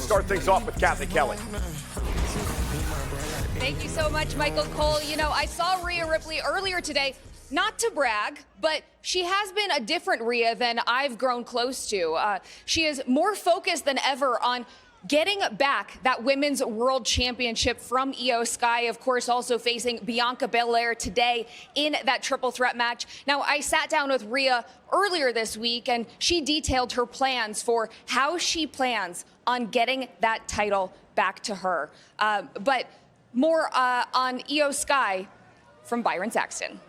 start things off with Kathy Kelly. Thank you so much, Michael Cole. You know, I saw Rhea Ripley earlier today. Not to brag, but she has been a different Rhea than I've grown close to. She is more focused than ever on getting back that women's world championship from Io Sky, of course, also facing Bianca Belair today in that triple threat match. Now, I sat down with Rhea earlier this week, and she detailed her plans for how she plans on getting that title back to her. But more on Io Sky from Byron Saxton.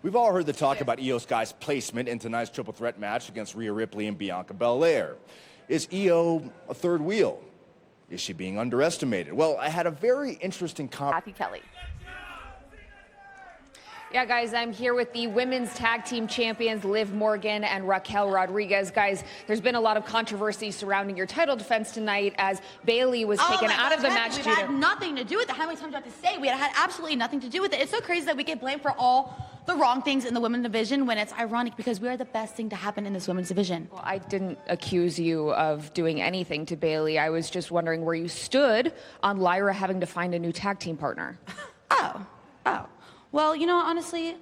We've all heard the talk about Io Sky's placement in tonight's triple threat match against Rhea Ripley and Bianca Belair. Is Io a third wheel? Is she being underestimated? Well, I had a very interesting Kathy Kelly. Yeah, guys, I'm here with the women's tag team champions, Liv Morgan and Raquel Rodriguez. Guys, there's been a lot of controversy surrounding your title defense tonight as Bayley was taken out of the match. We've had nothing to do with it. How many times do I have to say? We had absolutely nothing to do with it. It's so crazy that we get blamed for all the wrong things in the women's division when it's ironic because we are the best thing to happen in this women's division. Well, I didn't accuse you of doing anything to Bayley. I was just wondering where you stood on Lyra having to find a new tag team partner. Oh. Well, you know, honestly,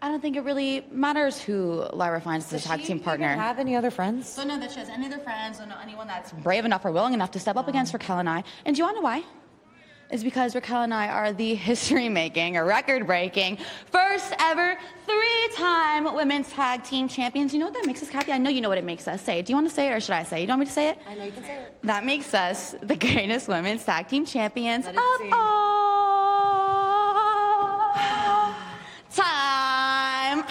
I don't think it really matters who Lyra finds as a tag team partner. Does she have any other friends? Don't know that she has any other friends. Don't know anyone that's brave enough or willing enough to step up against Raquel and I. And do you want to know why? It's because Raquel and I are the history-making, record-breaking, first ever 3-time women's tag team champions. You know what that makes us, Kathy? I know you know what it makes us. Say it. Do you want to say it or should I say it? You don't want me to say it? I know you can say it. That makes us the greatest women's tag team champions of see. all time.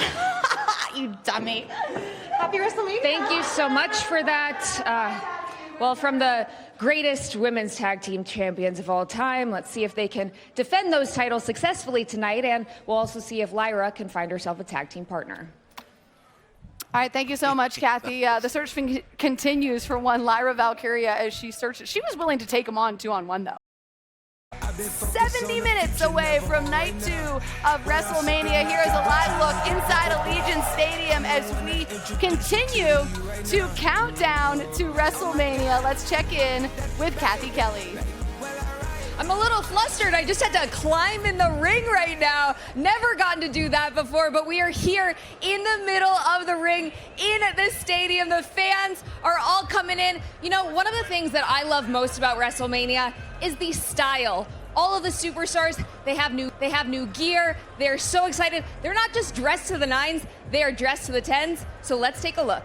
You dummy. Happy WrestleMania. Thank you so much for that. Well, from the greatest women's tag team champions of all time, let's see if they can defend those titles successfully tonight, and we'll also see if Lyra can find herself a tag team partner. All right, thank you so much, Kathy. The search continues for one Lyra Valkyria as she searches. She was willing to take him on 2-on-1, though. 70 minutes away from night 2 of WrestleMania. Here is a live look inside Allegiant Stadium as we continue to count down to WrestleMania. Let's check in with Kathy Kelly. I'm a little flustered. I just had to climb in the ring right now. Never gotten to do that before, but we are here in the middle of the ring in the stadium. The fans are all coming in. You know, one of the things that I love most about WrestleMania is the style. All of the superstars, they have new gear. They're so excited. They're not just dressed to the 9s, they are dressed to the 10s. So let's take a look.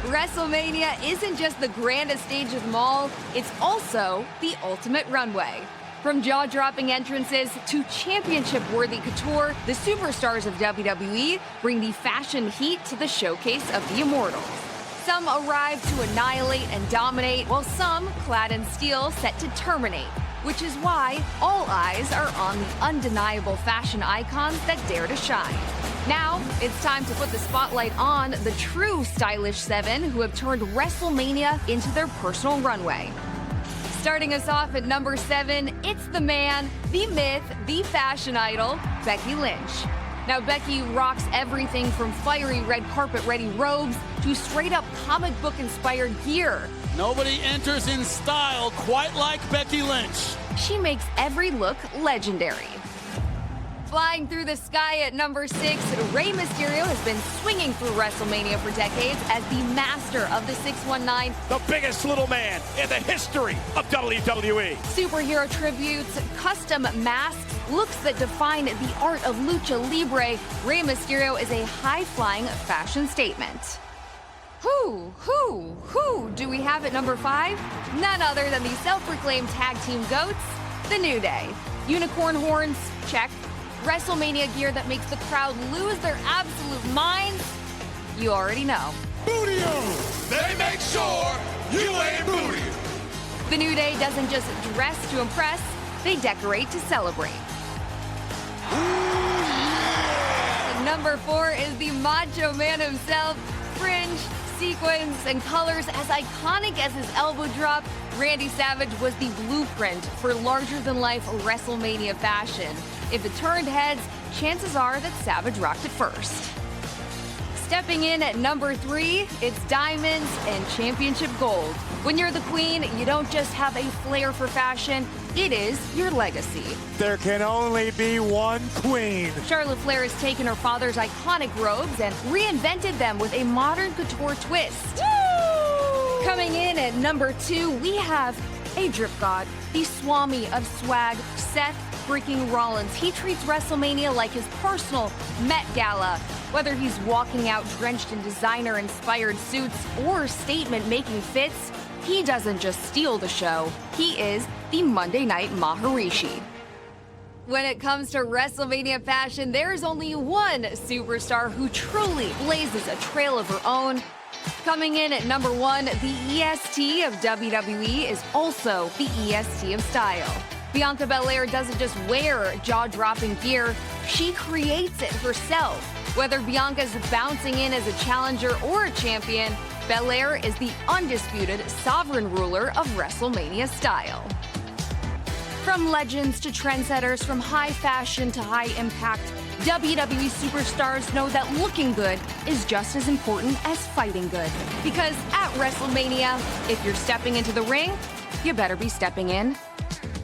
WrestleMania isn't just the grandest stage of them all, it's also the ultimate runway. From jaw-dropping entrances to championship-worthy couture, the superstars of WWE bring the fashion heat to the showcase of the Immortals. Some arrive to annihilate and dominate, while some, clad in steel, set to terminate, which is why all eyes are on the undeniable fashion icons that dare to shine. Now, it's time to put the spotlight on the true stylish 7 who have turned WrestleMania into their personal runway. Starting us off at number 7, it's the man, the myth, the fashion idol, Becky Lynch. Now, Becky rocks everything from fiery red carpet-ready robes to straight-up comic book-inspired gear. Nobody enters in style quite like Becky Lynch. She makes every look legendary. Flying through the sky at number 6, Rey Mysterio has been swinging through WrestleMania for decades as the master of the 619. The biggest little man in the history of WWE. Superhero tributes, custom masks, looks that define the art of lucha libre. Rey Mysterio is a high-flying fashion statement. Who do we have at number 5? None other than the self-proclaimed tag team GOATs, The New Day. Unicorn horns, check. WrestleMania gear that makes the crowd lose their absolute minds? You already know. Booty-o! They make sure you ain't booty. The New Day doesn't just dress to impress, they decorate to celebrate. Number 4 is the Macho Man himself. Fringe, sequins, and colors as iconic as his elbow drop, Randy Savage was the blueprint for larger-than-life WrestleMania fashion. If it turned heads, chances are that Savage rocked it first. Stepping in at number 3, it's diamonds and championship gold. When you're the queen, you don't just have a flair for fashion, it is your legacy. There can only be one queen. Charlotte Flair has taken her father's iconic robes and reinvented them with a modern couture twist. Woo! Coming in at number 2, we have a drip god, the Swami of swag, Seth freaking Rollins. He treats WrestleMania like his personal Met Gala. Whether he's walking out drenched in designer-inspired suits or statement-making fits, he doesn't just steal the show, he is the Monday Night Maharishi. When it comes to WrestleMania fashion, there's only one superstar who truly blazes a trail of her own. Coming in at number 1, the EST of WWE is also the EST of style. Bianca Belair doesn't just wear jaw-dropping gear, she creates it herself. Whether Bianca's bouncing in as a challenger or a champion, Belair is the undisputed sovereign ruler of WrestleMania style. From legends to trendsetters, from high fashion to high impact, WWE superstars know that looking good is just as important as fighting good. Because at WrestleMania, if you're stepping into the ring, you better be stepping in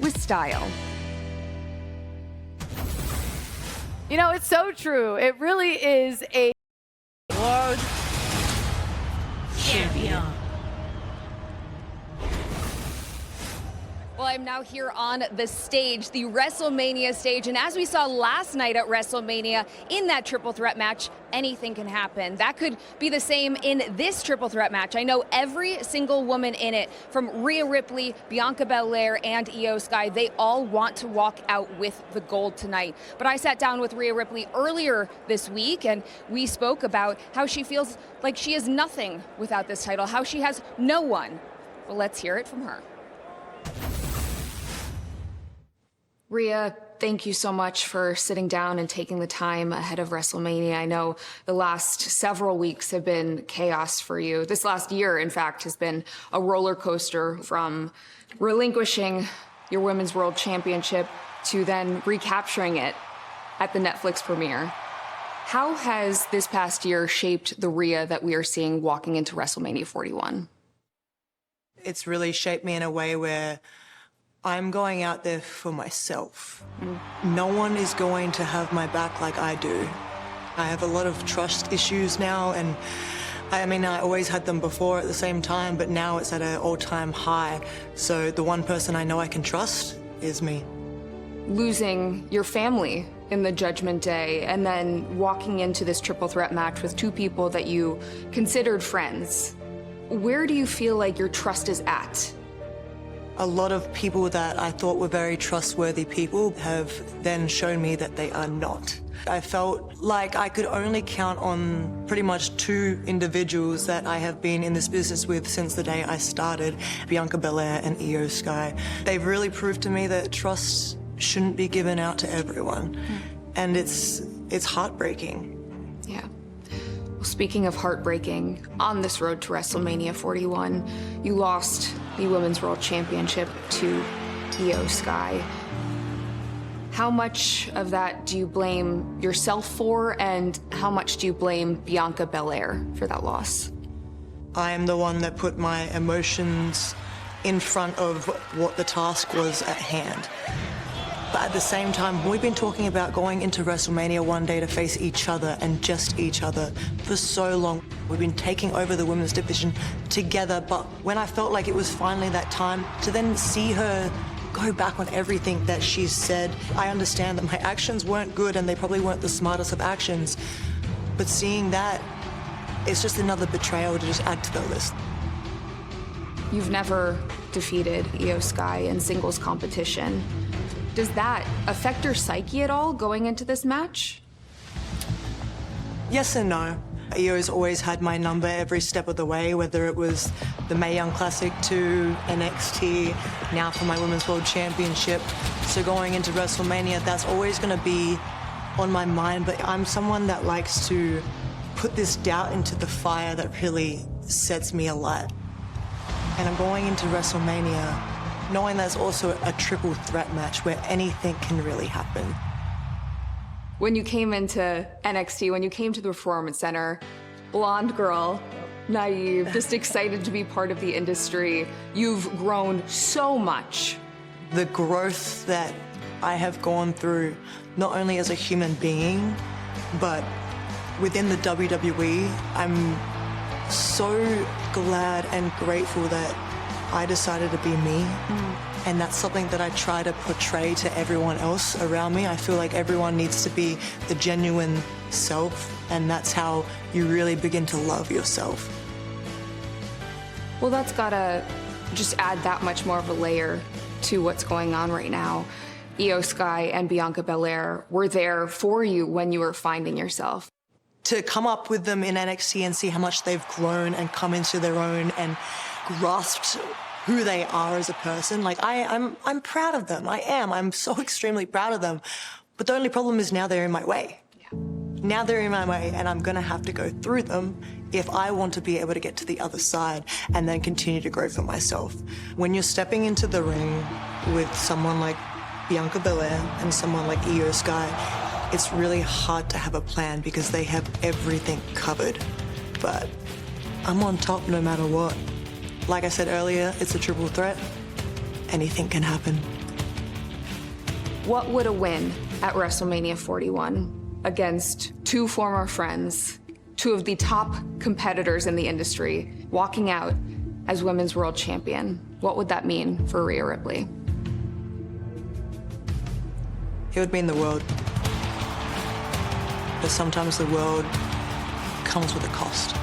with style. You know, it's so true. It really is a world champion. Well, I'm now here on the stage, the WrestleMania stage, and as we saw last night at WrestleMania, in that triple threat match, anything can happen. That could be the same in this triple threat match. I know every single woman in it, from Rhea Ripley, Bianca Belair, and Io Sky, they all want to walk out with the gold tonight. But I sat down with Rhea Ripley earlier this week, and we spoke about how she feels like she is nothing without this title, how she has no one. Well, let's hear it from her. Rhea, thank you so much for sitting down and taking the time ahead of WrestleMania. I know the last several weeks have been chaos for you. This last year, in fact, has been a roller coaster, from relinquishing your Women's World Championship to then recapturing it at the Netflix premiere. How has this past year shaped the Rhea that we are seeing walking into WrestleMania 41? It's really shaped me in a way where I'm going out there for myself. No one is going to have my back like I do. I have a lot of trust issues now, and I mean, I always had them before at the same time, but now it's at an all-time high. So the one person I know I can trust is me. Losing your family in the Judgment Day and then walking into this triple threat match with two people that you considered friends, where do you feel like your trust is at? A lot of people that I thought were very trustworthy people have then shown me that they are not. I felt like I could only count on pretty much 2 individuals that I have been in this business with since the day I started, Bianca Belair and Io Sky. They've really proved to me that trust shouldn't be given out to everyone. And it's heartbreaking. Yeah. Well, speaking of heartbreaking, on this road to WrestleMania 41, you lost the Women's World Championship to Io Sky. How much of that do you blame yourself for, and how much do you blame Bianca Belair for that loss? I am the one that put my emotions in front of what the task was at hand. But at the same time, we've been talking about going into WrestleMania one day to face each other and just each other for so long. We've been taking over the women's division together, but when I felt like it was finally that time to then see her go back on everything that she's said, I understand that my actions weren't good and they probably weren't the smartest of actions, but seeing that, it's just another betrayal to just add to the list. You've never defeated Io Sky in singles competition. Does that affect your psyche at all going into this match? Yes and no. Io's always had my number every step of the way, whether it was the Mae Young Classic to NXT, now for my Women's World Championship. So going into WrestleMania, that's always going to be on my mind, but I'm someone that likes to put this doubt into the fire that really sets me alight. And I'm going into WrestleMania knowing there's also a triple threat match where anything can really happen. When you came into NXT, when you came to the Performance Center, blonde girl, naive, just excited to be part of the industry. You've grown so much. The growth that I have gone through, not only as a human being, but within the WWE, I'm so glad and grateful that I decided to be me. And that's something that I try to portray to everyone else around me. I feel like everyone needs to be the genuine self, and that's how you really begin to love yourself. Well, that's gotta just add that much more of a layer to what's going on right now. Io Sky and Bianca Belair were there for you when you were finding yourself. To come up with them in NXT and see how much they've grown and come into their own and grasped who they are as a person, like I'm proud of them. I am. I'm so extremely proud of them. But the only problem is now they're in my way. Now they're in my way, and I'm gonna have to go through them if I want to be able to get to the other side and then continue to grow for myself. When you're stepping into the ring with someone like Bianca Belair and someone like Io Sky, it's really hard to have a plan because they have everything covered. But I'm on top no matter what. Like I said earlier, it's a triple threat. Anything can happen. What would a win at WrestleMania 41 against two former friends, two of the top competitors in the industry, walking out as Women's World Champion? What would that mean for Rhea Ripley? It would mean the world. But sometimes the world comes with a cost.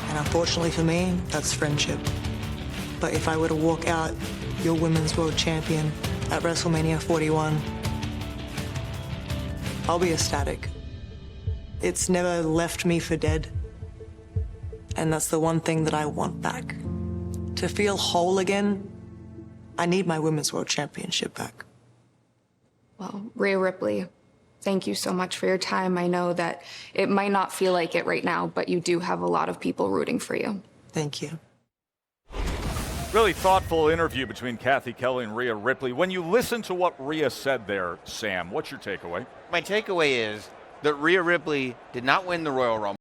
And unfortunately for me, that's friendship. But if I were to walk out your Women's World Champion at WrestleMania 41, I'll be ecstatic. It's never left me for dead. And that's the one thing that I want back. To feel whole again, I need my Women's World Championship back. Well, Rhea Ripley, thank you so much for your time. I know that it might not feel like it right now, but you do have a lot of people rooting for you. Thank you. Really thoughtful interview between Kathy Kelly and Rhea Ripley. When you listen to what Rhea said there, Sam, what's your takeaway? My takeaway is that Rhea Ripley did not win the Royal Rumble.